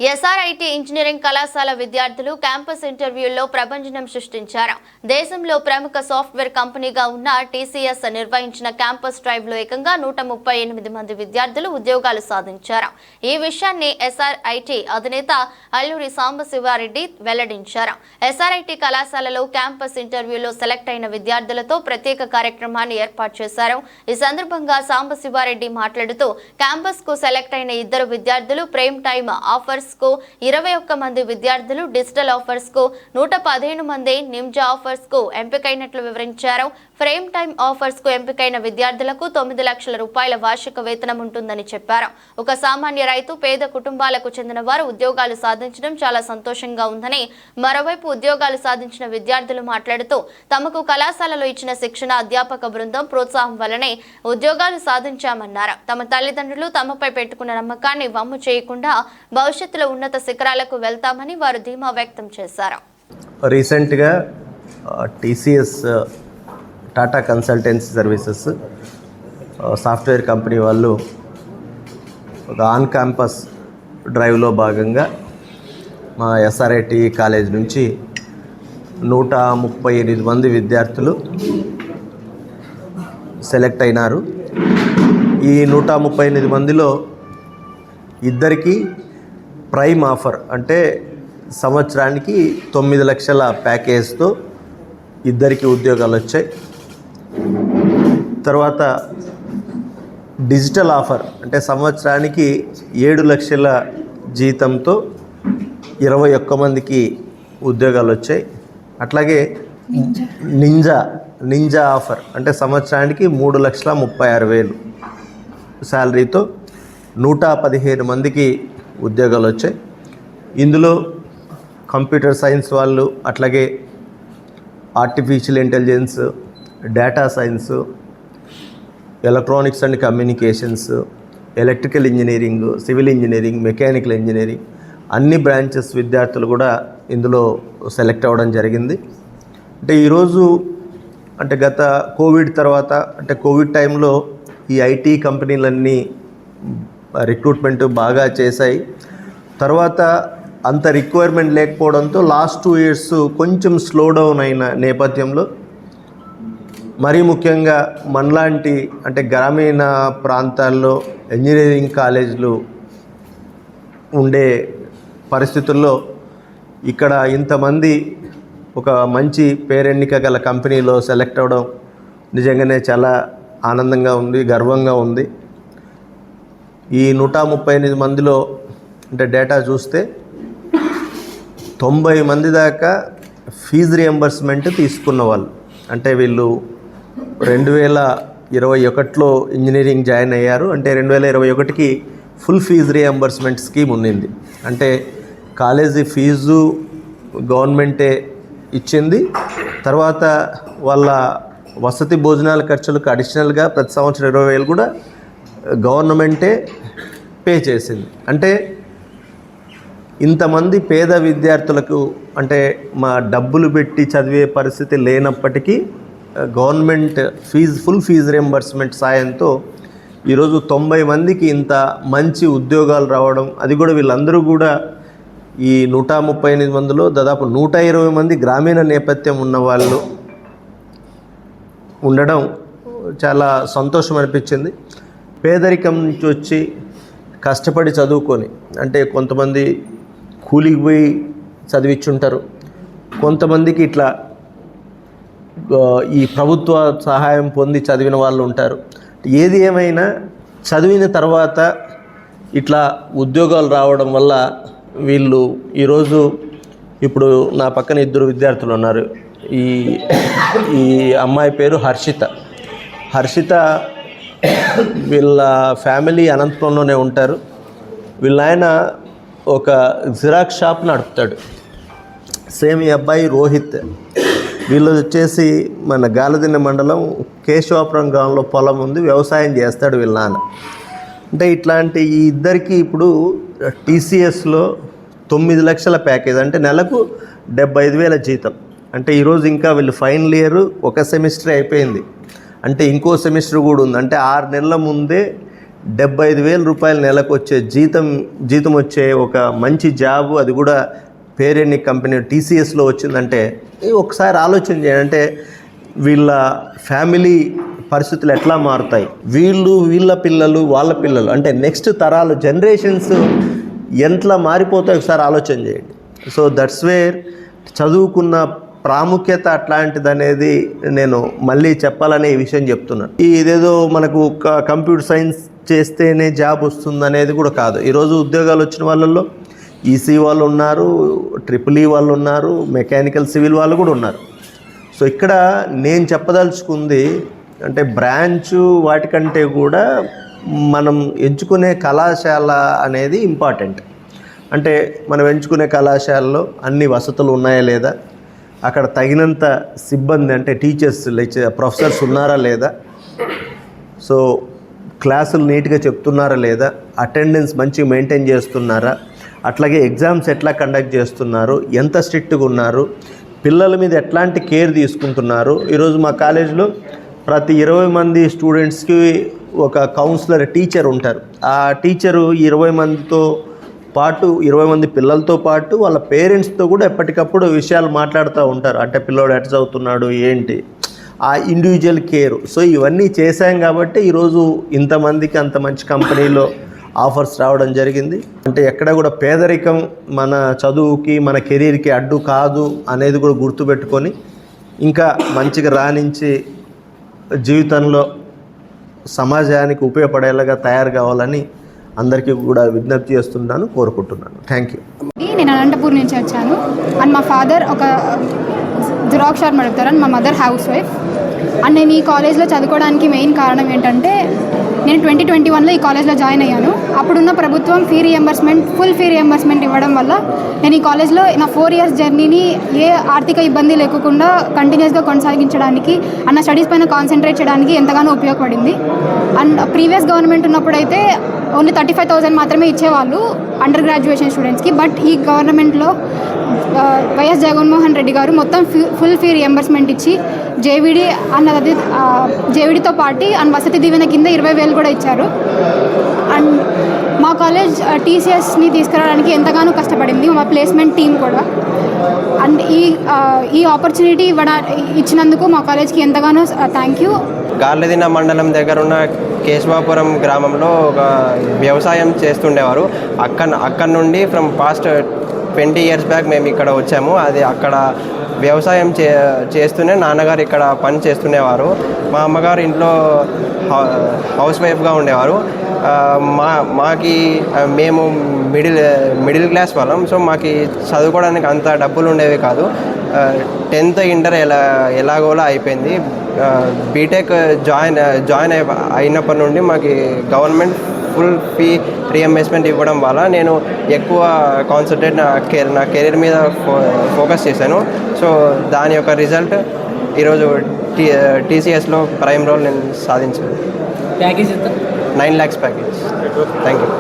SRIT engineering కళాశాల విద్యార్థులు campus ఇంటర్వ్యూల్లో ప్రభంజనం సృష్టించారు. దేశంలో ప్రముఖ సాఫ్ట్వేర్ కంపెనీగా ఉన్న టీసీఎస్ నిర్వహించిన క్యాంపస్ డ్రైవ్ లో ఏకంగా 138 మంది విద్యార్థులు ఉద్యోగాలు సాధించారు. ఈ విషయాన్ని ఎస్ఆర్ఐటి అధినేత అల్లూరి సాంబశివారెడ్డి వెల్లడించారు. ఎస్ఆర్ఐటి కళాశాలలో క్యాంపస్ ఇంటర్వ్యూలో సెలెక్ట్ అయిన విద్యార్థులతో ప్రత్యేక కార్యక్రమాన్ని ఏర్పాటు చేశారు. ఈ సందర్భంగా సాంబశివారెడ్డి మాట్లాడుతూ క్యాంపస్ కు సెలెక్ట్ అయిన 2 విద్యార్థులు ప్రైమ్ టైమ్ ఆఫర్స్ కు 21 మంది విద్యార్థులు, డిజిటల్ ఆఫర్స్ కు 115 మంది, నిమ్జా ఆఫర్స్ కు ఎంపికైనట్లు వివరించారు. ఫ్రేమ్ టైమ్ ఆఫర్స్ కు ఎంపికైన విద్యార్థులకు 9 లక్షల రూపాయల వార్షిక వేతనం ఉంటుందని చెప్పారు. ఒక సామాన్య రైతు, పేద కుటుంబాలకు చెందిన వారు ఉద్యోగాలు సాధించడం చాలా సంతోషంగా ఉందని, మరోవైపు ఉద్యోగాలు సాధించిన విద్యార్థులు మాట్లాడుతూ తమకు కళాశాలలో ఇచ్చిన శిక్షణ, అధ్యాపక బృందం ప్రోత్సాహం వల్లనే ఉద్యోగాలు సాధించామన్నారు. తమ తల్లిదండ్రులు తమపై పెట్టుకున్న నమ్మకాన్ని వమ్ము చేయకుండా భవిష్యత్తులో ఉన్నత శిఖరాలకు వెళ్తామని వారు ధీమా వ్యక్తం చేశారు. రీసెంట్గా TCS Tata consultancy services software company వాళ్ళు ఒక ఆన్ క్యాంపస్ డ్రైవ్లో భాగంగా మా ఎస్ఆర్ఐటి కాలేజ్ నుంచి 138 మంది విద్యార్థులు సెలెక్ట్ అయినారు. ఈ 138 మందిలో ఇద్దరికి ప్రైమ్ ఆఫర్ అంటే సంవత్సరానికి 9 లక్షల ప్యాకేజ్తో ఇద్దరికి ఉద్యోగాలు వచ్చాయి. తర్వాత డిజిటల్ ఆఫర్ అంటే సంవత్సరానికి 7 లక్షల జీతంతో 21 మందికి ఉద్యోగాలు వచ్చాయి. అట్లాగే నింజా ఆఫర్ అంటే సంవత్సరానికి 3,36,000 శాలరీతో 115 మందికి ఉద్యోగాలు వచ్చాయి. ఇందులో కంప్యూటర్ సైన్స్ వాళ్ళు, అట్లాగే artificial intelligence, data science, electronics and communications, electrical engineering, civil engineering, mechanical engineering అన్ని బ్రాంచెస్ విద్యార్థులు కూడా ఇందులో సెలెక్ట్ అవ్వడం జరిగింది. అంటే ఈరోజు అంటే గత కోవిడ్ తర్వాత అంటే కోవిడ్ టైంలో ఈ ఐటీ కంపెనీలన్నీ రిక్రూట్మెంట్ బాగా చేశాయి. తర్వాత అంత రిక్వైర్మెంట్ లేకపోవడంతో లాస్ట్ 2 ఇయర్స్ కొంచెం స్లో డౌన్ అయిన నేపథ్యంలో మరీ ముఖ్యంగా మనలాంటి అంటే గ్రామీణ ప్రాంతాల్లో ఇంజనీరింగ్ కాలేజీలు ఉండే పరిస్థితుల్లో ఇక్కడ ఇంతమంది ఒక మంచి పేరెన్నిక గల కంపెనీలో సెలెక్ట్ అవ్వడం నిజంగానే చాలా ఆనందంగా ఉంది, గర్వంగా ఉంది. ఈ 138 మందిలో అంటే డేటా చూస్తే 90 మంది దాకా ఫీజు రియంబర్స్మెంట్ తీసుకున్న వాళ్ళు. అంటే వీళ్ళు 2021లో ఇంజనీరింగ్ జాయిన్ అయ్యారు. అంటే 2021కి ఫుల్ ఫీజు రియంబర్స్మెంట్ స్కీమ్ ఉండింది. అంటే కాలేజీ ఫీజు గవర్నమెంటే ఇచ్చింది. తర్వాత వాళ్ళ వసతి భోజనాల ఖర్చులకు అడిషనల్గా ప్రతి సంవత్సరం 20,000 కూడా గవర్నమెంటే పే చేసింది. అంటే ఇంతమంది పేద విద్యార్థులకు అంటే మా డబ్బులు పెట్టి చదివే పరిస్థితి లేనప్పటికీ గవర్నమెంట్ ఫుల్ ఫీజు రియంబర్స్మెంట్ సాయంతో ఈరోజు 90 మందికి ఇంత మంచి ఉద్యోగాలు రావడం, అది కూడా వీళ్ళందరూ కూడా ఈ 138 మందిలో దాదాపు 120 మంది గ్రామీణ నేపథ్యం ఉన్న వాళ్ళు ఉండడం చాలా సంతోషం అనిపించింది. పేదరికం నుంచి వచ్చి కష్టపడి చదువుకొని అంటే కొంతమంది కూలికి పోయి చదివించుంటారు, కొంతమందికి ఇట్లా ఈ ప్రభుత్వ సహాయం పొంది చదివిన వాళ్ళు ఉంటారు. ఏది ఏమైనా చదివిన తర్వాత ఇట్లా ఉద్యోగాలు రావడం వల్ల వీళ్ళు ఈరోజు ఇప్పుడు నా పక్కన 2 విద్యార్థులు ఉన్నారు. ఈ అమ్మాయి పేరు హర్షిత. వీళ్ళ ఫ్యామిలీ అనంతపురంలోనే ఉంటారు. వీళ్ళ ఆయన ఒక జిరాక్స్ షాప్ నడుపుతాడు. సేమ్ ఈ అబ్బాయి రోహిత్. వీళ్ళు వచ్చేసి మన గాలదిన్న మండలం కేశవాపురం గ్రామంలో పొలం ఉంది, వ్యవసాయం చేస్తాడు వీళ్ళ నాన్న. అంటే ఇట్లాంటి ఈ ఇద్దరికి ఇప్పుడు టీసీఎస్లో 9 లక్షల ప్యాకేజ్ అంటే నెలకు 75,000 జీతం. అంటే ఈరోజు ఇంకా వీళ్ళు ఫైనల్ ఇయర్ ఒక సెమిస్టర్ అయిపోయింది, అంటే ఇంకో సెమిస్టర్ కూడా ఉంది. అంటే 6 నెలల ముందే 75,000 రూపాయలు నెలకు వచ్చే జీతం వచ్చే ఒక మంచి జాబు, అది కూడా పేరెన్ని కంపెనీ టీసీఎస్లో వచ్చిందంటే ఒకసారి ఆలోచన చేయండి. అంటే వీళ్ళ ఫ్యామిలీ పరిస్థితులు ఎట్లా మారుతాయి, వీళ్ళ పిల్లలు వాళ్ళ పిల్లలు అంటే నెక్స్ట్ తరాలు జనరేషన్స్ ఎంట్లా మారిపోతాయి ఒకసారి ఆలోచన చేయండి. సో దట్స్ వేర్ చదువుకున్న ప్రాముఖ్యత అట్లాంటిది అనేది నేను మళ్ళీ చెప్పాలనే ఈ విషయం చెప్తున్నాను. ఇదేదో మనకు కంప్యూటర్ సైన్స్ చేస్తేనే జాబ్ వస్తుంది అనేది కూడా కాదు. ఈరోజు ఉద్యోగాలు వచ్చిన వాళ్ళల్లో ఈసీ వాళ్ళు ఉన్నారు, ట్రిపుల్ ఈ వాళ్ళు ఉన్నారు, మెకానికల్ సివిల్ వాళ్ళు కూడా ఉన్నారు. సో ఇక్కడ నేను చెప్పదలుచుకుంది అంటే బ్రాంచు వాటికంటే కూడా మనం ఎంచుకునే కళాశాల అనేది ఇంపార్టెంట్. అంటే మనం ఎంచుకునే కళాశాలలో అన్ని వసతులు ఉన్నాయా లేదా, అక్కడ తగినంత సిబ్బంది అంటే టీచర్స్ ప్రొఫెసర్స్ ఉన్నారా లేదా, సో క్లాసులు నీట్గా చెప్తున్నారా లేదా, అటెండెన్స్ మంచిగా మెయింటైన్ చేస్తున్నారా, అట్లాగే ఎగ్జామ్స్ ఎట్లా కండక్ట్ చేస్తున్నారు, ఎంత స్ట్రిక్ట్గా ఉన్నారు, పిల్లల మీద ఎట్లాంటి కేర్ తీసుకుంటున్నారు. ఈరోజు మా కాలేజీలో ప్రతి 20 మంది స్టూడెంట్స్కి ఒక కౌన్సిలర్ టీచర్ ఉంటారు. ఆ టీచరు 20 మందితో పాటు 20 మంది పిల్లలతో పాటు వాళ్ళ పేరెంట్స్తో కూడా ఎప్పటికప్పుడు విషయాలు మాట్లాడుతూ ఉంటారు. అంటే పిల్లోడు ఎట్లా చదువుతున్నాడు ఏంటి, ఆ ఇండివిజువల్ కేర్. సో ఇవన్నీ చేశాం కాబట్టి ఈరోజు ఇంతమందికి అంత మంచి కంపెనీలో ఆఫర్స్ రావడం జరిగింది. అంటే ఎక్కడ కూడా పేదరికం మన చదువుకి మన కెరీర్కి అడ్డు కాదు అనేది కూడా గుర్తుపెట్టుకొని ఇంకా మంచిగా రాణించి జీవితంలో సమాజానికి ఉపయోగపడేలాగా తయారు కావాలని అందరికీ కూడా విజ్ఞప్తి చేస్తున్నాను, కోరుకుంటున్నాను. Thank you. నేను అనంతపూర్ నుంచి వచ్చాను. అండ్ మా ఫాదర్ ఒక జిరాక్స్ షాప్ నడుపుతారు అండ్ మా మదర్ హౌస్ వైఫ్. అండ్ నేను ఈ కాలేజ్లో చదువుకోవడానికి మెయిన్ కారణం ఏంటంటే నేను 2021లో ఈ కాలేజ్లో జాయిన్ అయ్యాను. అప్పుడున్న ప్రభుత్వం ఫుల్ ఫీ రియంబర్స్మెంట్ ఇవ్వడం వల్ల నేను ఈ కాలేజ్లో నా 4 years జర్నీని ఏ ఆర్థిక ఇబ్బంది లేకుండా కంటిన్యూస్గా కొనసాగించడానికి నా స్టడీస్ పైన కాన్సన్ట్రేట్ చేయడానికి ఎంతగానో ఉపయోగపడింది. అండ్ ప్రీవియస్ గవర్నమెంట్ ఉన్నప్పుడైతే ఓన్లీ 35,000 మాత్రమే ఇచ్చేవాళ్ళు అండర్ గ్రాడ్యుయేషన్ స్టూడెంట్స్కి. బట్ ఈ గవర్నమెంట్లో వైఎస్ జగన్మోహన్ రెడ్డి గారు మొత్తం ఫుల్ ఫీ రియంబర్స్మెంట్ ఇచ్చి జేవిడితో పాటు అండ్ వసతి దీవెన కింద 20,000 కూడా ఇచ్చారు. అండ్ మా కాలేజ్ టీసీఎస్ని తీసుకురావడానికి ఎంతగానో కష్టపడింది మా ప్లేస్మెంట్ టీం కూడా. అండ్ ఈ ఆపర్చునిటీ ఇచ్చినందుకు మా కాలేజ్కి ఎంతగానో థ్యాంక్ యూ. గార్లదిన్న మండలం దగ్గర ఉన్న కేశవాపురం గ్రామంలో ఒక వ్యవసాయం చేస్తుండేవారు. అక్కడ నుండి ఫ్రమ్ పాస్ట్ 20 years బ్యాక్ మేము ఇక్కడ వచ్చాము. అది అక్కడ వ్యవసాయం చేస్తూనే నాన్నగారు ఇక్కడ పని చేస్తుండేవారు. మా అమ్మగారు ఇంట్లో హౌస్ వైఫ్గా ఉండేవారు. మేము మిడిల్ క్లాస్ వాళ్ళం. సో మాకు చదువుకోవడానికి అంత డబ్బులు ఉండేవి కాదు. 10th ఇంటర్ ఎలాగోలా అయిపోయింది. బీటెక్ జాయిన్ అయినప్పటి నుండి మాకు గవర్నమెంట్ ఫుల్ ఫీ రియంబర్స్మెంట్ ఇవ్వడం వల్ల నేను ఎక్కువ కాన్సన్ట్రేట్ నా కెరీర్ మీద ఫోకస్ చేశాను. సో దాని యొక్క రిజల్ట్ ఈరోజు టీసీఎస్లో ప్రైమ్ రోల్ నేను సాధించాను. 9 lakhs ప్యాకేజ్. Thank you.